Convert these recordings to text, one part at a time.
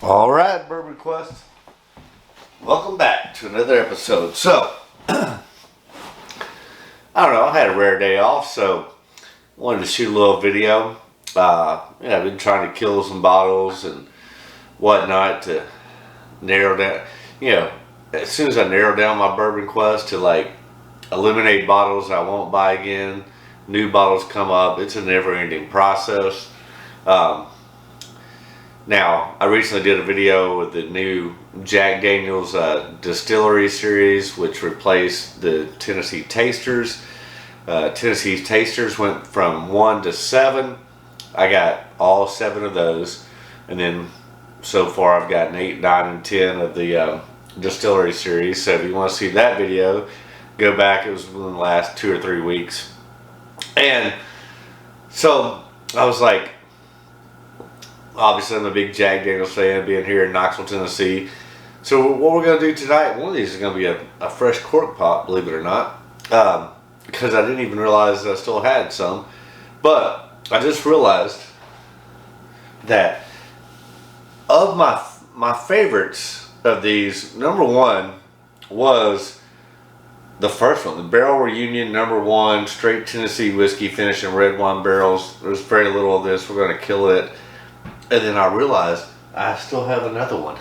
All right, Bourbon Quest. Welcome back to another episode. So, I don't know, I had a rare day off, so wanted to shoot a little video. I've been trying to kill some bottles and whatnot to narrow down, as soon as I narrow down my Bourbon Quest to like eliminate bottles I won't buy again, new bottles come up. It's a never ending process. Now, I recently did a video with the new Jack Daniel's Distillery series, which replaced the Tennessee Tasters. Tennessee Tasters went from 1 to 7. I got all 7 of those. And then so far I've gotten 8, 9, and 10 of the Distillery series. So if you want to see that video, go back. It was within the last 2 or 3 weeks. And so I was like, obviously I'm a big Jack Daniel's fan, being here in Knoxville, Tennessee. So what we're going to do tonight, one of these is going to be a fresh cork pop, believe it or not. Because I didn't even realize I still had some. But I just realized that of my favorites of these, number one was the first one, the Barrel Reunion #1 straight Tennessee whiskey finished in red wine barrels. There's very little of this. We're going to kill it. And then I realized I still have another one.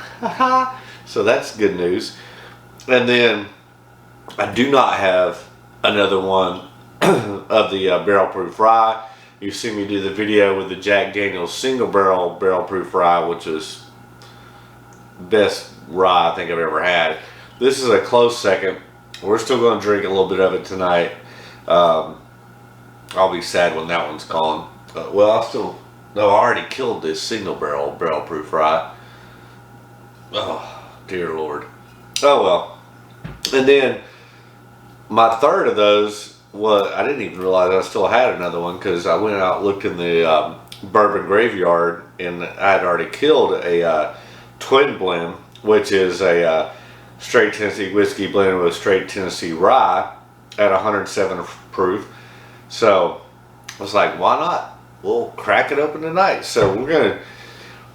So that's good news. And then I do not have another one of the barrel proof rye. You've seen me do the video with the Jack Daniel's single barrel proof rye, which is best rye I think I've ever had. This is a close second. We're still going to drink a little bit of it tonight. I'll be sad when that one's gone. No, I already killed this single barrel proof rye. Oh, dear Lord. Oh well. And then my third of those was, I didn't even realize I still had another one because I went out and looked in the bourbon graveyard and I had already killed a twin blend, which is a straight Tennessee whiskey blended with straight Tennessee rye at 107 proof. So I was like, why not? We'll crack it open tonight. So we're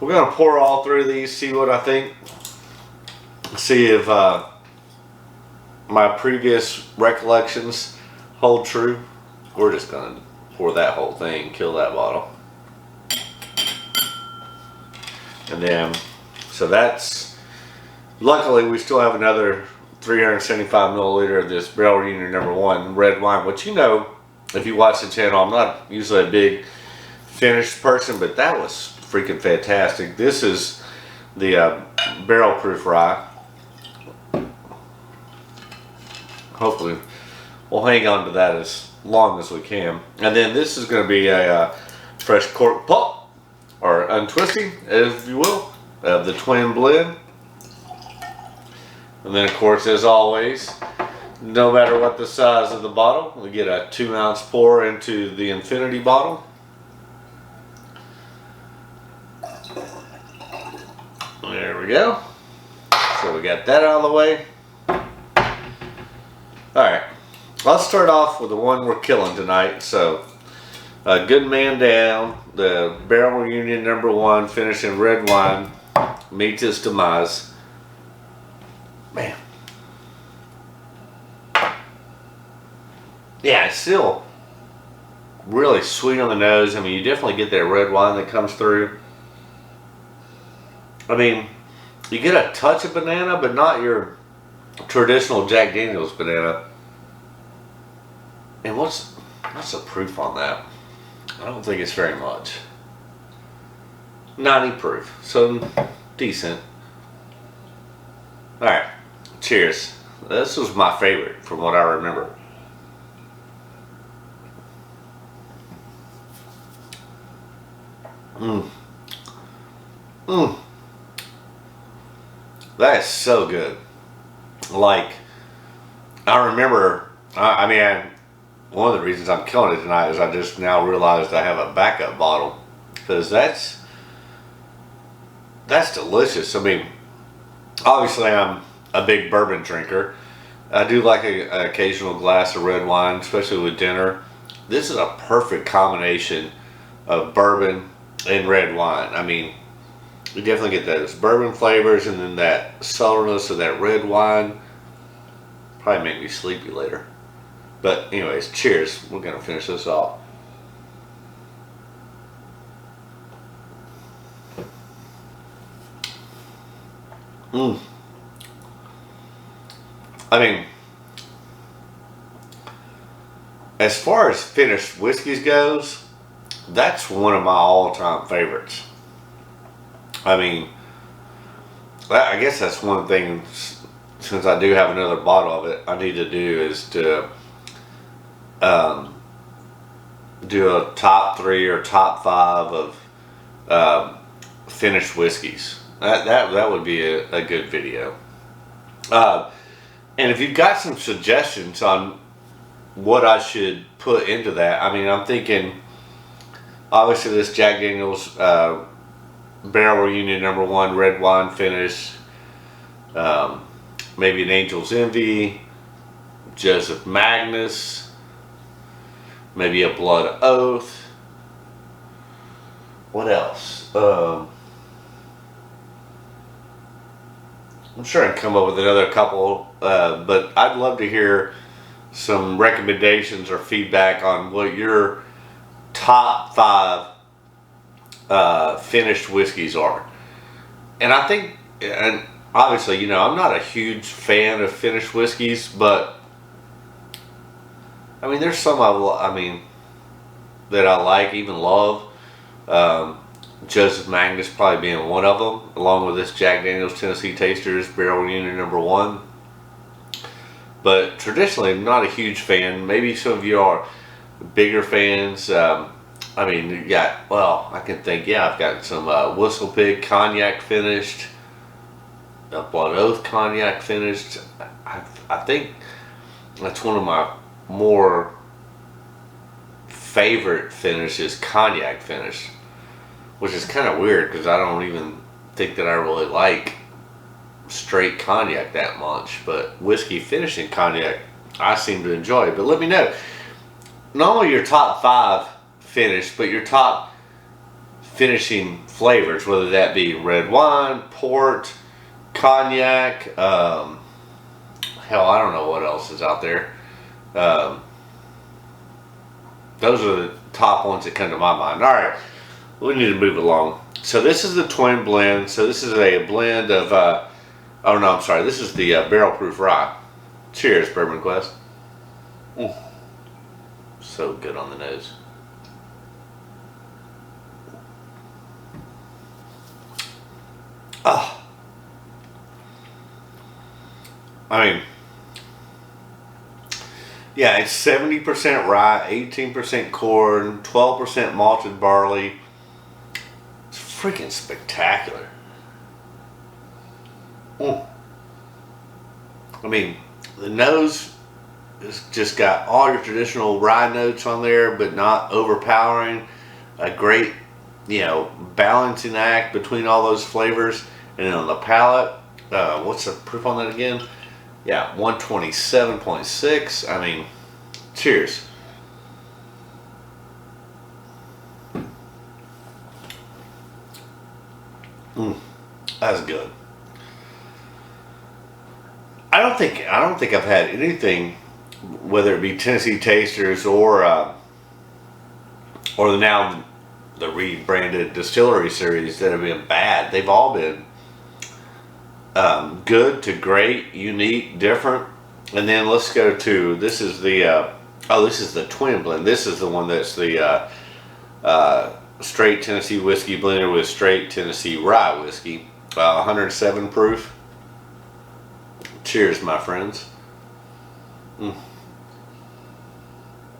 gonna pour all 3 of these, see what I think, see if my previous recollections hold true. We're just gonna pour that whole thing, kill that bottle, and then so that's. Luckily, we still have another 375 milliliter of this Barrel Reunion #1 red wine, which, if you watch the channel, I'm not usually a big finished person, but that was freaking fantastic. This is the barrel proof rye. Hopefully we'll hang on to that as long as we can. And then this is going to be a fresh cork pop, or untwisting, if you will, of the twin blend. And then of course, as always, no matter what the size of the bottle, we get a 2-ounce pour into the infinity bottle. There we go. So we got that out of the way. Alright, let's start off with the one we're killing tonight. So, Good Man Down, the Barrel Reunion #1 finished in red wine, meets its demise. Man. Yeah, it's still really sweet on the nose. I mean, you definitely get that red wine that comes through. I mean, you get a touch of banana, but not your traditional Jack Daniel's banana. And what's the proof on that? I don't think it's very much. 90 proof, so decent. Alright, cheers. This was my favorite from what I remember. That is so good. Like, I remember, one of the reasons I'm killing it tonight is I just now realized I have a backup bottle. Because that's delicious. I mean, obviously I'm a big bourbon drinker. I do like an occasional glass of red wine, especially with dinner. This is a perfect combination of bourbon and red wine. I mean, You definitely get those bourbon flavors and then that saltiness of that red wine. Probably make me sleepy later. But anyways, cheers. We're gonna finish this off. Mm. I mean, as far as finished whiskeys goes, that's one of my all-time favorites. I mean, I guess that's one thing. Since I do have another bottle of it, I need to do is to do a top 3 or top 5 of finished whiskeys. That would be a good video. And if you've got some suggestions on what I should put into that, I mean, I'm thinking obviously this Jack Daniel's Barrel Reunion #1 red wine finish, maybe an Angel's Envy, Joseph Magnus, maybe a Blood Oath. What else? I'm sure I can come up with another couple, but I'd love to hear some recommendations or feedback on what your top 5 finished whiskeys are. And I think, and obviously, you know, I'm not a huge fan of finished whiskeys, but I mean, there's some that I like, even love. Joseph Magnus probably being one of them, along with this Jack Daniel's Tennessee Tasters Barrel Reunion #1. But traditionally, I'm not a huge fan. Maybe some of you are bigger fans. I mean, you got, well, I can think, yeah, I've got some Whistle Pig Cognac finished, a Blood Oath Cognac finished. I think that's one of my more favorite finishes, Cognac finish, which is kind of weird because I don't even think that I really like straight cognac that much, but whiskey finishing cognac I seem to enjoy. But let me know not only your top 5 finished, but your top finishing flavors, whether that be red wine, port, cognac, hell, I don't know what else is out there. Those are the top ones that come to my mind. All right, we need to move along. So this is the twin blend. So this is a blend of oh no, I'm sorry. This is the barrel proof rye. Cheers, Bourbon Quest. So good on the nose. Ah. I mean, yeah, it's 70% rye, 18% corn, 12% malted barley. It's freaking spectacular. I mean, the nose has just got all your traditional rye notes on there, but not overpowering. A great, you know, balancing act between all those flavors. And then on the palate, what's the proof on that again? Yeah, 127.6. I mean, cheers. That's good. I don't think I've had anything, whether it be Tennessee Tasters or now the rebranded Distillery Series, that have been bad. They've all been good to great, unique, different. And then let's go to, this is the this is the twin blend. This is the one that's the straight Tennessee whiskey blended with straight Tennessee rye whiskey, 107 proof. Cheers, my friends.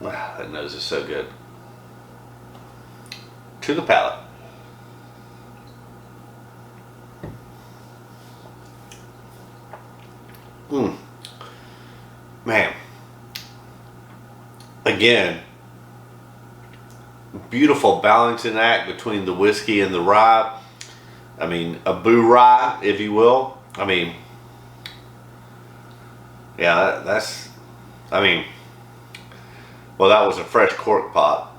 Wow, that nose is so good. To the palate. Man. Again, beautiful balancing act between the whiskey and the rye. I mean, a boo rye, if you will. I mean, yeah, that's, I mean, well, that was a fresh cork pop.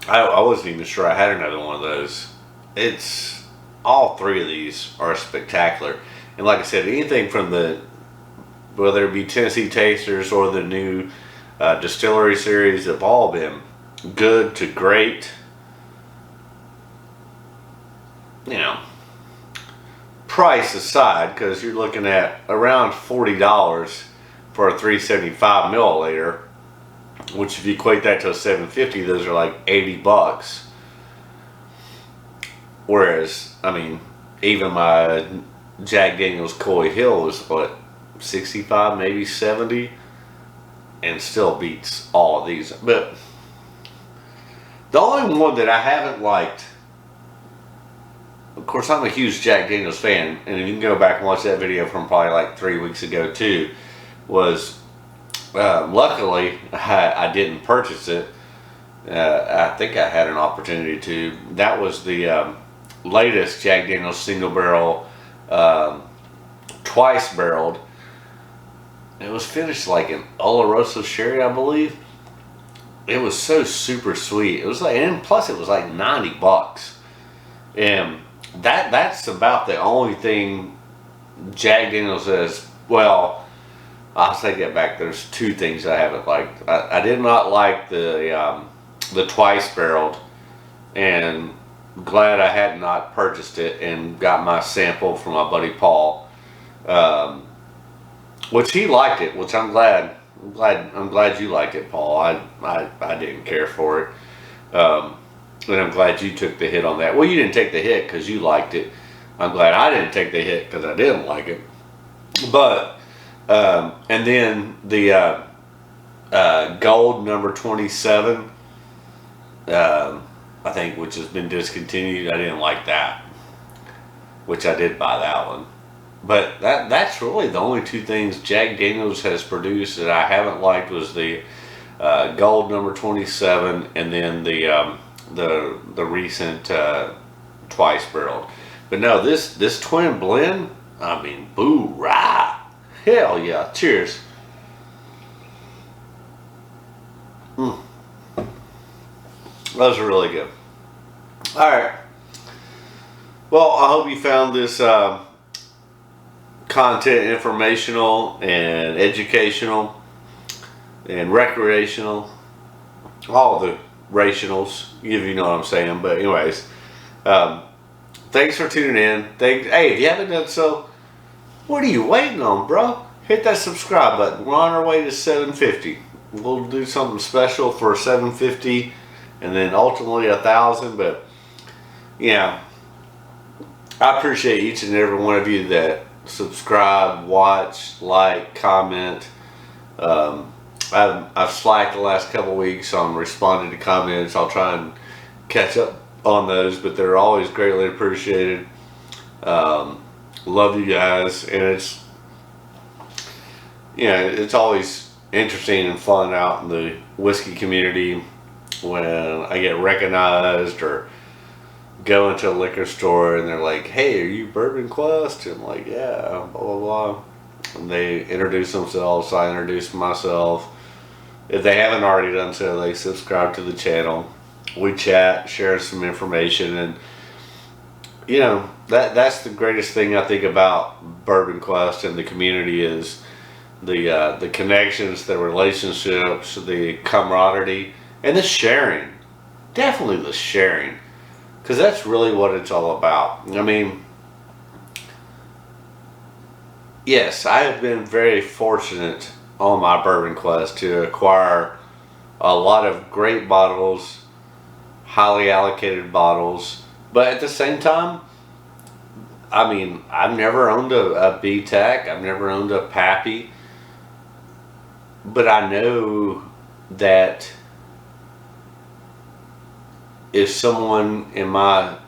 I wasn't even sure I had another one of those. It's all three of these are spectacular. And like I said, anything from the, whether it be Tennessee Tasters or the new distillery series, have all been good to great. You know, price aside, because you're looking at around $40 for a 375 milliliter, which if you equate that to a 750, those are like $80. Whereas, I mean, even my Jack Daniel's Coy Hill is what, 65, maybe 70, and still beats all of these. But the only one that I haven't liked, of course, I'm a huge Jack Daniel's fan, and you can go back and watch that video from probably like 3 weeks ago too, was luckily I didn't purchase it. I think I had an opportunity to. That was the latest Jack Daniel's single barrel, twice barreled. It was finished like an Oloroso sherry, I believe. It was so super sweet. It was like, and plus it was like $90, and that's about the only thing Jack Daniel's says. Well, I'll take that back. There's two things I haven't liked. I did not like the twice barreled, and glad I had not purchased it and got my sample from my buddy Paul, which he liked it, which I'm glad. I'm glad you liked it, Paul. I didn't care for it, and I'm glad you took the hit on that. Well, you didn't take the hit because you liked it. I'm glad I didn't take the hit because I didn't like it. But and then the gold number 27, I think, which has been discontinued. I didn't like that, which I did buy that one. But that's really the only two things Jack Daniel's has produced that I haven't liked, was the gold number 27, and then the recent twice barreled. But no, this twin blend, I mean, boo rah, hell yeah! Cheers. Those are really good. All right. Well, I hope you found this content informational and educational and recreational, all the rationals, if you know what I'm saying. But anyways, thanks for tuning in. Hey, if you haven't done so, what are you waiting on, bro? Hit that subscribe button. We're on our way to 750. We'll do something special for 750, and then ultimately 1,000. But yeah, I appreciate each and every one of you that subscribe, watch, like, comment. I've slacked the last couple weeks on responding to comments. I'll try and catch up on those, but they're always greatly appreciated. Love you guys, and it's always interesting and fun out in the whiskey community when I get recognized or go into a liquor store and they're like, "Hey, are you Bourbon Quest?" And I'm like, "Yeah," blah blah blah. And they introduce themselves, so I introduce myself. If they haven't already done so, they subscribe to the channel. We chat, share some information, and that's the greatest thing I think about Bourbon Quest and the community is the connections, the relationships, the camaraderie, and the sharing. Definitely the sharing. Because that's really what it's all about. I mean, yes, I have been very fortunate on my Bourbon Quest to acquire a lot of great bottles, highly allocated bottles, but at the same time, I mean, I've never owned a BTAC, I've never owned a Pappy, but I know that if someone in my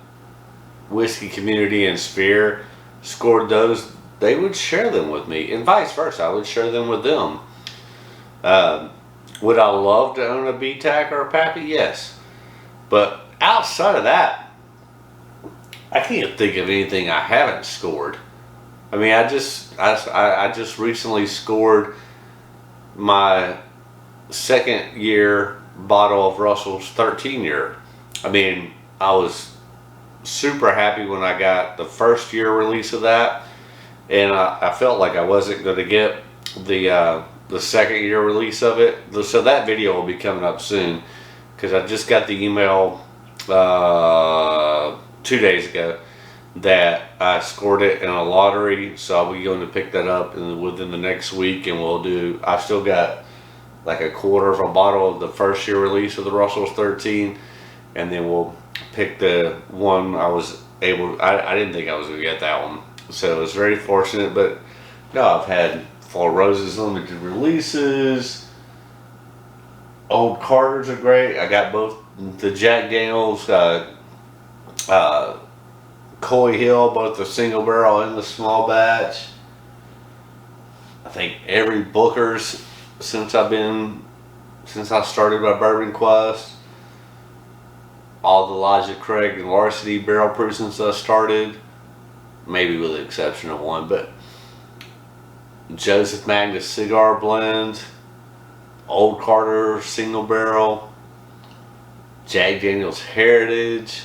whiskey community and sphere scored those, they would share them with me, and vice versa. I would share them with them. Would I love to own a BTAC or a Pappy? Yes. But outside of that, I can't think of anything I haven't scored. I mean, I just recently scored my second year bottle of Russell's 13 year. I mean, I was super happy when I got the first year release of that, and I felt like I wasn't going to get the second year release of it. So that video will be coming up soon, because I just got the email 2 days ago that I scored it in a lottery. So I'll be going to pick that up within the next week, and I've still got like a quarter of a bottle of the first year release of the Russell's 13, and then we'll pick the one I didn't think I was going to get that one. So it was very fortunate, but no, I've had Four Roses limited releases. Old Carters are great. I got both the Jack Daniels, Coy Hill, both the single barrel and the small batch. I think every Booker's since I started my Bourbon Quest. All the Elijah Craig and Larceny barrel proof since I started, maybe with the exception of one, but Joseph Magnus cigar blend, Old Carter single barrel, Jack Daniels Heritage.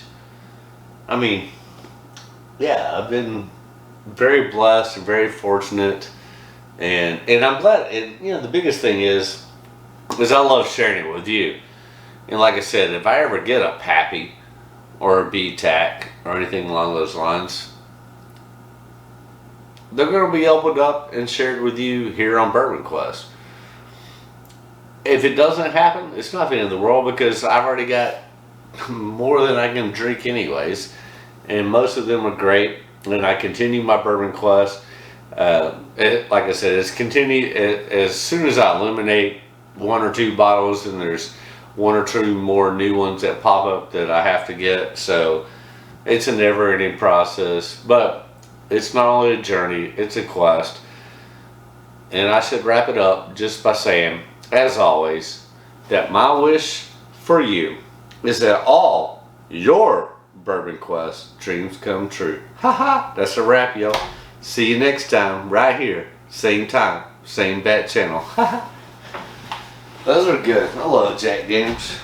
I mean, yeah, I've been very blessed and very fortunate, and I'm glad. And the biggest thing is I love sharing it with you. And like I said, if I ever get a Pappy or a B-Tac or anything along those lines, they're going to be opened up and shared with you here on Bourbon Quest. If it doesn't happen, it's not the end of the world, because I've already got more than I can drink anyways, and most of them are great. And I continue my Bourbon Quest. Like I said, as soon as I eliminate one or two bottles, and there's one or two more new ones that pop up that I have to get. So it's a never-ending process, but it's not only a journey, it's a quest. And I should wrap it up just by saying, as always, that my wish for you is that all your Bourbon Quest dreams come true. Haha, that's a wrap, y'all. See you next time, right here, same time, same bat channel. Those are good. I love Jack Daniels.